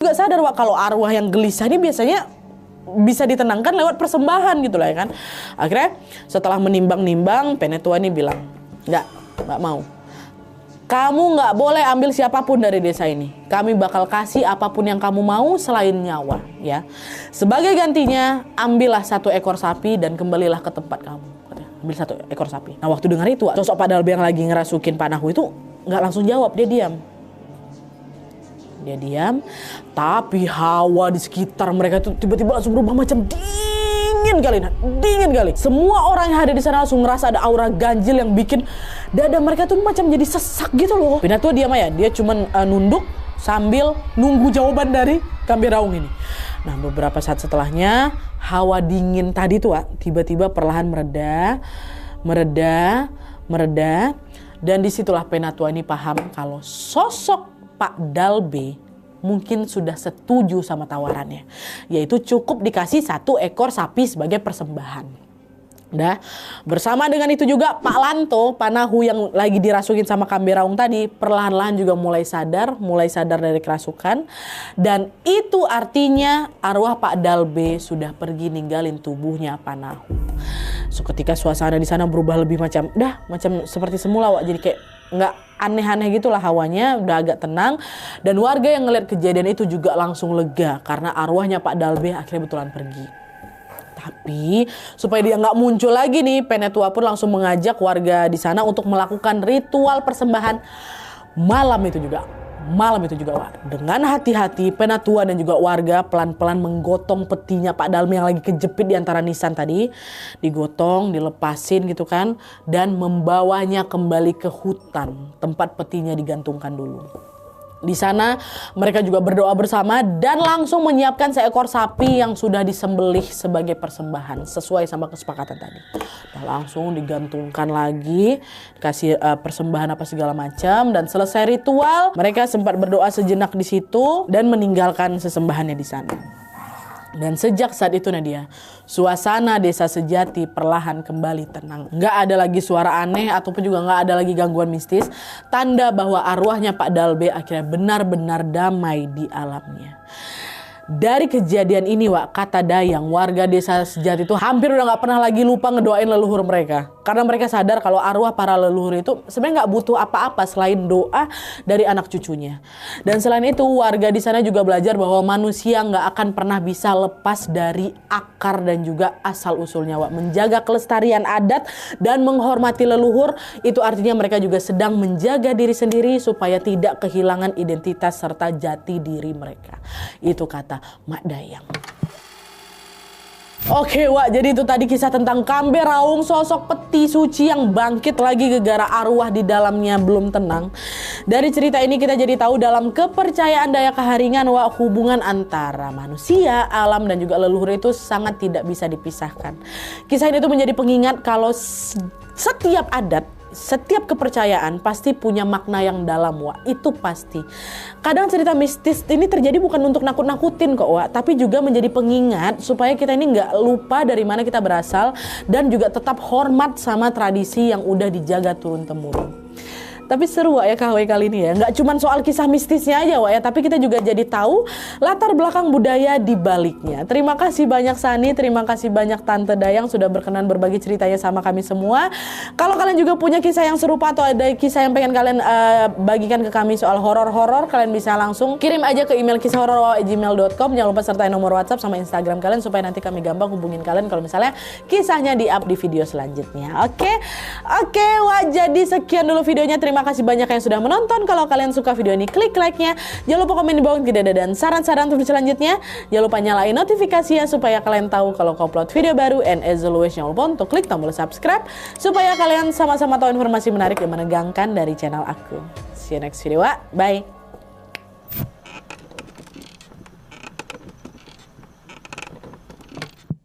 Juga sadar Wak kalau arwah yang gelisah ini biasanya bisa ditenangkan lewat persembahan gitu lah ya kan. Akhirnya setelah menimbang-nimbang, Penetua ini bilang, nggak mau. Kamu nggak boleh ambil siapapun dari desa ini. Kami bakal kasih apapun yang kamu mau selain nyawa ya. Sebagai gantinya, ambillah 1 ekor sapi dan kembalilah ke tempat kamu. Ambil 1 ekor sapi. Nah waktu dengar itu, sosok Pak Dalbe yang lagi ngerasukin Pak Nahu itu nggak langsung jawab, dia diam. Dia diam, tapi hawa di sekitar mereka itu tiba-tiba langsung berubah macam dingin kali. Semua orang yang ada di sana langsung ngerasa ada aura ganjil yang bikin dada mereka tuh macam jadi sesak gitu loh. Penatua diam aja, dia cuman nunduk sambil nunggu jawaban dari Kambe Raung ini. Nah beberapa saat setelahnya, hawa dingin tadi tuh tiba-tiba perlahan mereda, dan disitulah Penatua ini paham kalau sosok Pak Dalbe mungkin sudah setuju sama tawarannya, yaitu cukup dikasih 1 ekor sapi sebagai persembahan. Nah, bersama dengan itu juga Pak Lanto, Pak Nahu yang lagi dirasukin sama Kambe Raung tadi, perlahan-lahan juga mulai sadar dari kerasukan. Dan itu artinya arwah Pak Dalbe sudah pergi ninggalin tubuhnya Pak Nahu. So, ketika suasana di sana berubah lebih macam seperti semula Wak, jadi kayak nggak aneh-aneh gitulah hawanya, udah agak tenang. Dan warga yang ngeliat kejadian itu juga langsung lega karena arwahnya Pak Dalbe akhirnya betulan pergi. Tapi supaya dia nggak muncul lagi nih, Penetua pun langsung mengajak warga di sana untuk melakukan ritual persembahan malam itu juga Wak. Dengan hati-hati, Penatua dan juga warga pelan-pelan menggotong petinya Pak Dalbe yang lagi kejepit di antara nisan tadi. Digotong, dilepasin gitu kan, dan membawanya kembali ke hutan tempat petinya digantungkan dulu. Di sana mereka juga berdoa bersama dan langsung menyiapkan seekor sapi yang sudah disembelih sebagai persembahan sesuai sama kesepakatan tadi. Nah, langsung digantungkan lagi, kasih persembahan apa segala macam, dan selesai ritual mereka sempat berdoa sejenak di situ dan meninggalkan sesembahannya di sana. Dan sejak saat itu Nadia, suasana desa Sejati perlahan kembali tenang. Nggak ada lagi suara aneh ataupun juga nggak ada lagi gangguan mistis. Tanda bahwa arwahnya Pak Dalbe akhirnya benar-benar damai di alamnya. Dari kejadian ini Wak, kata Dayang, warga desa Sejati itu hampir udah gak pernah lagi lupa ngedoain leluhur mereka. Karena mereka sadar kalau arwah para leluhur itu sebenarnya gak butuh apa-apa selain doa dari anak cucunya. Dan selain itu warga di sana juga belajar bahwa manusia gak akan pernah bisa lepas dari akar dan juga asal usulnya Wak. Menjaga kelestarian adat dan menghormati leluhur, itu artinya mereka juga sedang menjaga diri sendiri supaya tidak kehilangan identitas serta jati diri mereka. Itu kata Mak Dayang. Oke Wak, jadi itu tadi kisah tentang Kambe Raung, sosok peti suci yang bangkit lagi gegara arwah di dalamnya belum tenang. Dari cerita ini kita jadi tahu dalam kepercayaan Dayak Kaharingan Wak, hubungan antara manusia, alam dan juga leluhur itu sangat tidak bisa dipisahkan. Kisah ini tuh menjadi pengingat kalau setiap adat, setiap kepercayaan pasti punya makna yang dalam Wak, itu pasti. Kadang cerita mistis ini terjadi bukan untuk nakut-nakutin kok Wak, tapi juga menjadi pengingat supaya kita ini nggak lupa dari mana kita berasal dan juga tetap hormat sama tradisi yang udah dijaga turun-temurun. Tapi seru Wak ya KW kali ini ya, nggak cuma soal kisah mistisnya aja Wak ya, tapi kita juga jadi tahu latar belakang budaya di baliknya. Terima kasih banyak Sani, terima kasih banyak Tante Dayang sudah berkenan berbagi ceritanya sama kami semua. Kalau kalian juga punya kisah yang serupa atau ada kisah yang pengen kalian bagikan ke kami soal horor-horor, kalian bisa langsung kirim aja ke email kisahhoror@gmail.com. Jangan lupa sertai nomor WhatsApp sama Instagram kalian supaya nanti kami gampang hubungin kalian kalau misalnya kisahnya di-up di video selanjutnya. Oke Wak, jadi sekian dulu videonya. Terima kasih banyak yang sudah menonton. Kalau kalian suka video ini, klik like-nya. Jangan lupa komen di bawah jika ada dan saran-saran untuk selanjutnya. Jangan lupa nyalain notifikasinya supaya kalian tahu kalau aku upload video baru. And as always, jangan lupa untuk klik tombol subscribe supaya kalian sama-sama tahu informasi menarik dan menegangkan dari channel aku. See you next video, Wak. Bye.